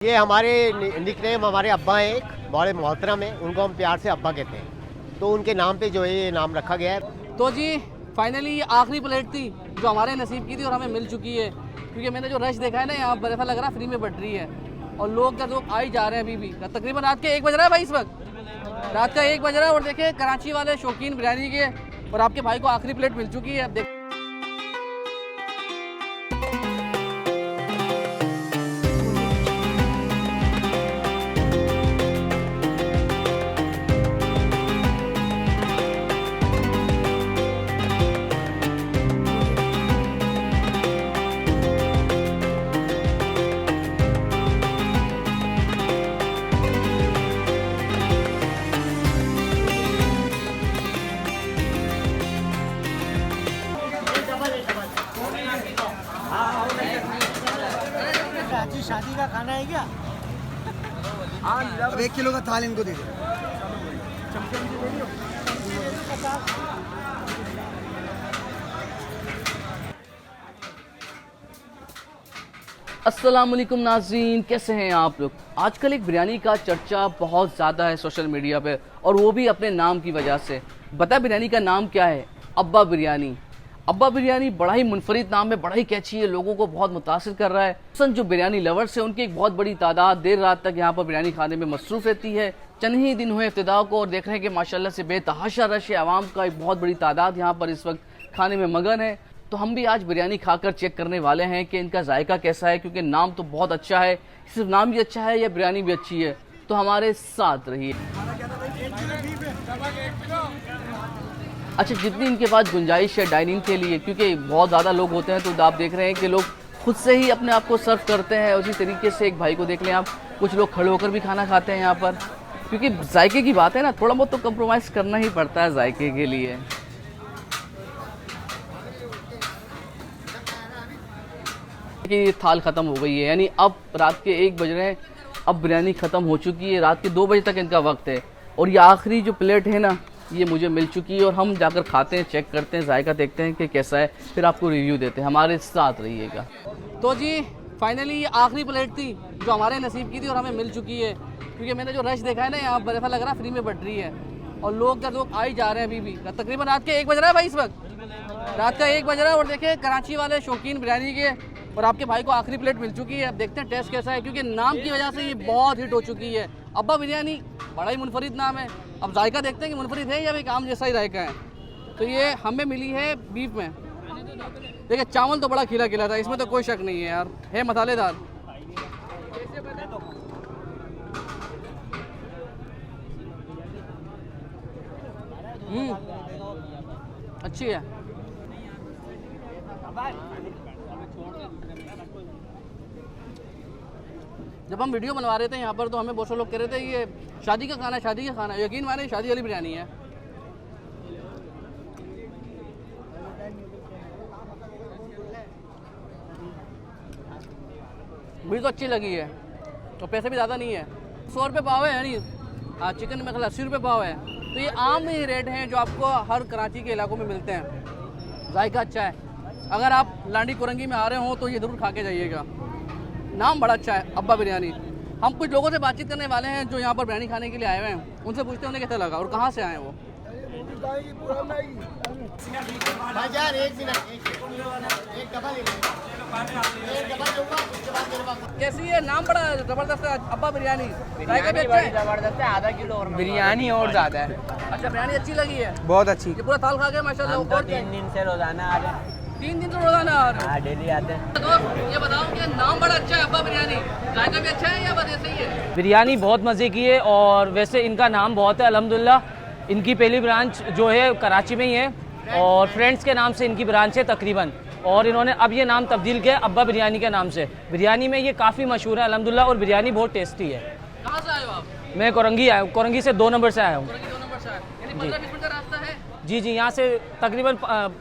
ये हमारे निकनेम हमारे अब्बा हैं, एक बड़े मोहतरम हैं, उनको हम प्यार से अब्बा कहते हैं, तो उनके नाम पे जो है ये नाम रखा गया है। तो जी फाइनली ये आखिरी प्लेट थी जो हमारे नसीब की थी और हमें मिल चुकी है, क्योंकि मैंने जो रश देखा है ना यहाँ पर ऐसा लग रहा है फ्री में बढ़ रही है और लोग आ ही जा रहे हैं अभी भी। तकरीबन रात के 1 बज रहा है भाई, इस वक्त रात का 1 बज रहा है और देखिए कराची वाले शौकीन बिरयानी के और आपके भाई को आखिरी प्लेट मिल चुकी है। अब देख शादी का खाना है क्या? अब 1 किलो का थाल इनको दे दो। अस्सलाम वालेकुम नाज़रीन, कैसे हैं आप लोग। आजकल एक बिरयानी का चर्चा बहुत ज़्यादा है सोशल मीडिया पे और वो भी अपने नाम की वजह से। बता बिरयानी का नाम क्या है? अब्बा बिरयानी। अब्बा बिरयानी बड़ा ही मुनफरिद नाम है, बड़ा ही कैची है, लोगों को बहुत मुतासिर कर रहा है। अक्सर जो बिरयानी लवर्स है उनकी एक बहुत बड़ी तादाद देर रात तक यहाँ पर बिरयानी खाने में मसरूफ़ रहती है। चंद ही दिन हुए इब्तिदा को और देख रहे हैं कि माशाल्लाह से बेतहाशा रश है, आवाम का एक बहुत बड़ी तादाद यहाँ पर इस वक्त खाने में मगन है। तो हम भी आज बिरयानी खाकर चेक करने वाले हैं कि इनका जायका कैसा है, क्योंकि नाम तो बहुत अच्छा है। सिर्फ नाम भी अच्छा है या बिरयानी भी अच्छी है? तो हमारे साथ रहिए। अच्छा, जितनी इनके पास गुंजाइश है डाइनिंग के लिए, क्योंकि बहुत ज़्यादा लोग होते हैं, तो आप देख रहे हैं कि लोग खुद से ही अपने आप को सर्व करते हैं। उसी तरीके से एक भाई को देख लें आप, कुछ लोग खड़े होकर भी खाना खाते हैं यहाँ पर, क्योंकि जायके की बात है ना, थोड़ा बहुत तो कंप्रोमाइज़ करना ही पड़ता है जायके के लिए। कि ये थाल ख़त्म हो गई है, यानी अब रात के 1 बज रहे हैं, अब बिरयानी ख़त्म हो चुकी है। रात के 2 बजे तक इनका वक्त है और ये आखिरी जो प्लेट है ना, ये मुझे मिल चुकी है और हम जाकर खाते हैं, चेक करते हैं, जायका देखते हैं कि कैसा है, फिर आपको रिव्यू देते हैं। हमारे साथ रहिएगा। तो जी फाइनली ये आखिरी प्लेट थी जो हमारे नसीब की थी और हमें मिल चुकी है, क्योंकि मैंने जो रश देखा है ना यहाँ पर ऐसा लग रहा है फ्री में बढ़ रही है और लोग आ ही जा रहे हैं अभी भी। तकरीबन रात के 1 बज रहा है भाई, इस वक्त रात का 1 बज रहा है और देखिए कराची वाले शौकीन बिरयानी के और आपके भाई को आखिरी प्लेट मिल चुकी है। अब देखते हैं टेस्ट कैसा है, क्योंकि नाम की वजह से ये बहुत हिट हो चुकी है। अब्बा बिरयानी बड़ा ही मुनफरिद नाम है। अब जायका देखते हैं कि मुनफरिद है या एक आम जैसा ही जायका है। तो ये हमें मिली है बीफ में। देखिए चावल तो बड़ा खिला खिला था, इसमें तो कोई शक नहीं है यार, है मसालेदार। अच्छी है। जब हम वीडियो बनवा रहे थे यहाँ पर तो हमें बहुत से लोग कह रहे थे ये शादी का खाना है, शादी का खाना है। यकीन माने शादी वाली बिरयानी है। मुझे तो अच्छी लगी है और पैसे भी ज़्यादा नहीं है। 100 रुपये पाव है, यानी हाँ, चिकन में 80 रुपये पाव है। तो ये आम ही रेट हैं जो आपको हर कराची के इलाकों में मिलते हैं। जायका अच्छा है। अगर आप लांडी कोरंगी में आ रहे हो तो ये ज़रूर खा के जाइएगा। नाम बड़ा अच्छा है, अब्बा बिरयानी। हम कुछ लोगों से बातचीत करने वाले हैं जो यहाँ पर बिरयानी खाने के लिए आए हुए हैं, उनसे पूछते हैं उन्हें कैसा लगा और कहाँ से आए हैं वो। कैसी है? नाम बड़ा जबरदस्त है, अब्बा बिरयानी। जायका भी अच्छा है, जबरदस्त है। आधा किलो और बिरयानी और ज्यादा है। अच्छा बिरयानी अच्छी लगी है, बहुत अच्छी। ये पूरा थाल खा गए माशाल्लाह। हम तो और 3 दिन से रोजाना आ रहे हैं। 3 दिन से रोजाना आ रहे हो? हाँ, डेली आते हैं। दोस्त ये बताओ कि नाम बड़ा अच्छा है अब्बा बिरयानी, जायका भी अच्छा है या बस ऐसे ही है? बिरयानी बहुत मज़े की है और वैसे इनका नाम बहुत है अल्हम्दुलिल्लाह। इनकी पहली ब्रांच जो है कराची में ही है और फ्रेंड्स के नाम से इनकी ब्रांच है तकरीबन, और इन्होंने अब ये नाम तब्दील किया अब्बा बिरयानी के नाम से। बिरयानी में ये काफ़ी मशहूर है अल्हम्दुलिल्लाह और बिरयानी बहुत टेस्टी है। कहाँ से आए हो आप? मैं कोरंगी आया हूँ, कोरंगी से 2 नंबर से आया हूँ। 2 नंबर से आए, यानी 15-20 मिनट का रास्ता है। जी जी, यहाँ से तकरीबन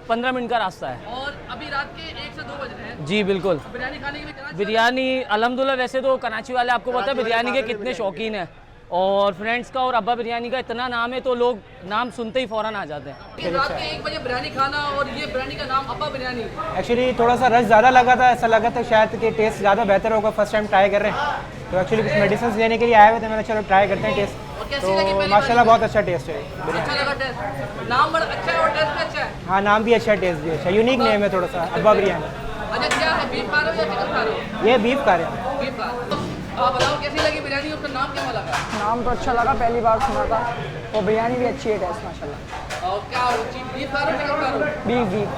15 मिनट का रास्ता है। और अभी रात के 1 से 2 बज रहे हैं। जी बिल्कुल। बिरयानी खाने के लिए कराची बिरयानी अल्हम्दुलिल्लाह, वैसे तो कराची वाले आपको पता है बिरयानी के कितने शौकीन हैं, और फ्रेंड्स का और अब्बा बिरयानी का इतना नाम है तो लोग नाम सुनते ही फ़ौरन आ जाते हैं। रात के 1 बजे बिरयानी खाना और ये बिरयानी का नाम अब्बा बिरयानी। एक्चुअली थोड़ा सा रश ज़्यादा लगा था, ऐसा लगा था शायद कि टेस्ट ज़्यादा बेहतर होगा, फर्स्ट टाइम ट्राई कर रहे हैं। तो एक्चुअली कुछ मेडिसिन लेने के लिए आए हुए थे, मैंने चलो ट्राई करते हैं टेस्ट। तो माशाल्लाह बहुत अच्छा टेस्ट है। अच्छा लगा टेस्ट, नाम बड़ा अच्छा है और टेस्ट भी अच्छा है। हाँ नाम भी अच्छा है, टेस्ट भी अच्छा, यूनिक नेम है थोड़ा सा, अब्बा बिरयानी। अच्छा क्या है, बीफ खा रहे हो या चिकन खा रहे हो? ये बीफ खा रहे हैं। बीफ खा रहे हो। आप बताओ कैसी लगी बिरयानी, उसका नाम क्या लगा? नाम तो अच्छा लगा, पहली बार सुना था, और बिरयानी भी अच्छी है, टेस्ट माशाल्लाह। और क्या बीफ खा रहे हो चिकन खा रहे हो? बीफ बीफ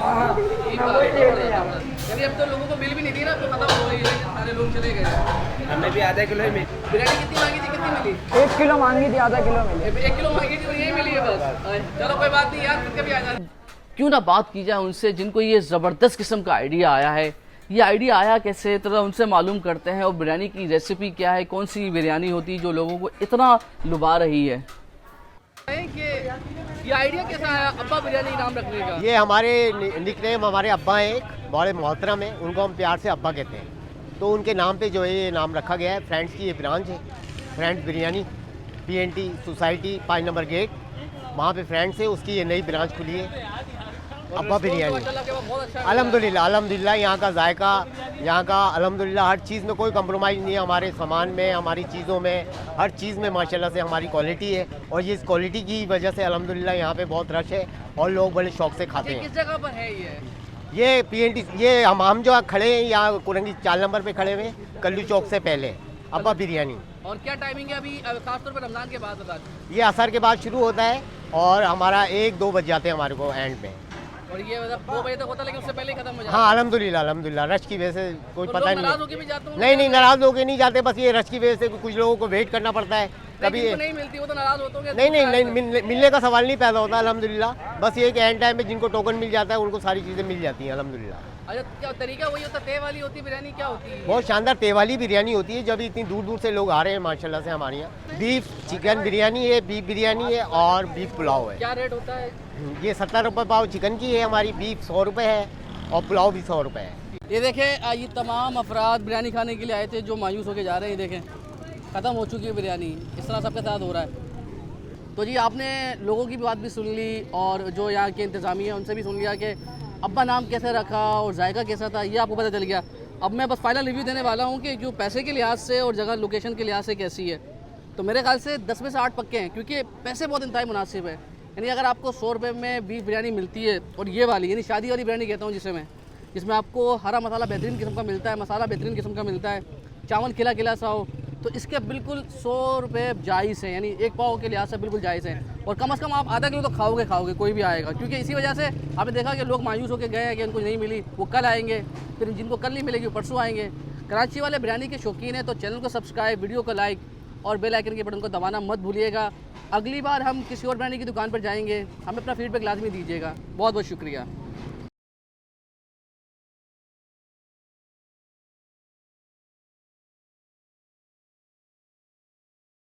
बीफ खा रहे हो। यानी अब तो लोगों को मिल भी नहीं दी ना, तो खत्म हो गई है, सारे लोग चले गए। हमें भी आधा किलो ही मिली। बिरयानी कितनी मांगी थी, कितनी मिली? 1 किलो मांगी थी, आधा किलो मिली। 1 किलो मांगी थी तो यही मिली है बस। चलो कोई बात नहीं यार, कभी आ जाए। क्यों ना बात की जाए उनसे जिनको ये ज़बरदस्त किस्म का आइडिया आया है। ये आइडिया आया कैसे, तो उनसे मालूम करते हैं। और बिरयानी की रेसिपी क्या है, कौन सी बिरयानी होती है जो लोगों को इतना लुभा रही है। ये आइडिया कैसा आया अब्बा बिरयानी नाम रखने का? ये हमारे निकनेम हमारे अब्बा हैं, एक बड़े मोहतरम हैं, उनको हम प्यार से अब्बा कहते हैं। तो उनके नाम पे जो है ये नाम रखा गया है। फ्रेंड्स की ये ब्रांच है, friends biryani, PNT society 5 number gate, वहाँ पे फ्रेंड्स है, उसकी ये नई ब्रांच खुली है अब्बा बिरयानी। अल्हम्दुलिल्लाह अल्हम्दुलिल्लाह, यहाँ का जायका, यहाँ का अल्हम्दुलिल्लाह हर चीज़ में कोई कंप्रोमाइज़ नहीं है। हमारे सामान में, हमारी चीज़ों में, हर चीज़ में माशाल्लाह से हमारी क्वालिटी है। और ये इस क्वालिटी की वजह से अल्हम्दुलिल्लाह यहाँ पे बहुत रश है और लोग बड़े शौक से खाते हैं। किस जगह पर है ये PNT, ये हम जो खड़े हैं यहाँ कुरंगी 4 नंबर पे खड़े हुए हैं, कल्लू चौक से पहले, अब्बा बिरयानी। और क्या टाइमिंग है अभी, खासतौर पर रमज़ान के बाद बता दें? ये असर के बाद शुरू होता है और हमारा 1-2 बज जाते हैं हमारे को एंड में। और ये मतलब 2 बजे तक होता है, लेकिन उससे पहले ही खत्म हो जाता है। हाँ अल्हम्दुलिल्लाह अल्हम्दुलिल्लाह, रश की वजह से कोई तो पता लोग नहीं नाराज़ है। होके भी जाते होंगे? नहीं नाराज़ होके नहीं जाते, बस ये रश की वजह से कुछ लोगों को वेट करना पड़ता है कभी। जिनको नहीं मिलती वो तो नाराज़ होते होंगे। नहीं मिलने का सवाल नहीं पैदा होता अल्हम्दुलिल्लाह। बस ये कि एंड टाइम में जिनको टोकन मिल जाता है उनको सारी चीज़ें मिल जाती हैं अल्हम्दुलिल्लाह। अच्छा क्या तरीका वही होता है, तय वाली होती है बिरयानी, क्या होती है? बहुत शानदार ते वाली बिरयानी होती है, जब इतनी दूर दूर से लोग आ रहे हैं माशाल्लाह से हमारे यहाँ। बीफ चिकन बिरयानी है, बीफ बिरयानी है और बीफ पुलाव है। क्या रेट होता है? ये 70 रुपये पाव चिकन की है, हमारी बीफ 100 रुपये है और पुलाव भी 100 रुपये है। ये देखें, ये तमाम अफराद बिरयानी खाने के लिए आए थे जो मायूस होकर जा रहे हैं। देखें ख़त्म हो चुकी है बिरयानी, इस तरह सबके साथ हो रहा है। तो जी आपने लोगों की बात भी सुन ली और जो यहाँ के इंतज़ामिया उनसे भी सुन लिया कि अब्बा नाम कैसे रखा और जायका कैसा था, ये आपको पता चल गया। अब मैं बस फाइनल रिव्यू देने वाला हूँ कि जो पैसे के लिहाज से और जगह लोकेशन के लिहाज से कैसी है। तो मेरे ख्याल से 10 में से 8 पक्के हैं, क्योंकि पैसे बहुत इंतहाई मुनासिब है। यानी अगर आपको 100 रुपये में बीफ बिरयानी मिलती है, और ये वाली यानी शादी वाली बिरयानी कहता हूँ जिसमें आपको हरा मसाला बेहतरीन किस्म का मिलता है, मसाला बेहतरीन किस्म का मिलता है, चावल खिला खिला सा हो, तो इसके बिल्कुल 100 रुपये जायज़ है। यानी एक पाव के लिहाज से बिल्कुल जायज़ है। और कम से कम आप आधा किलो तो खाओगे कोई भी आएगा, क्योंकि इसी वजह से आपने देखा कि लोग मायूस होकर गए हैं कि उनको नहीं मिली, वो कल आएंगे, फिर जिनको कल नहीं मिलेगी वो परसों आएंगे। कराची वाले बिरयानी के शौकीन हैं तो चैनल को सब्सक्राइब, वीडियो को लाइक और बेल आइकन के बटन को दबाना मत भूलिएगा। अगली बार हम किसी और बिरयानी की दुकान पर जाएंगे, हमें अपना फीडबैक लाजमी दीजिएगा। बहुत बहुत शुक्रिया।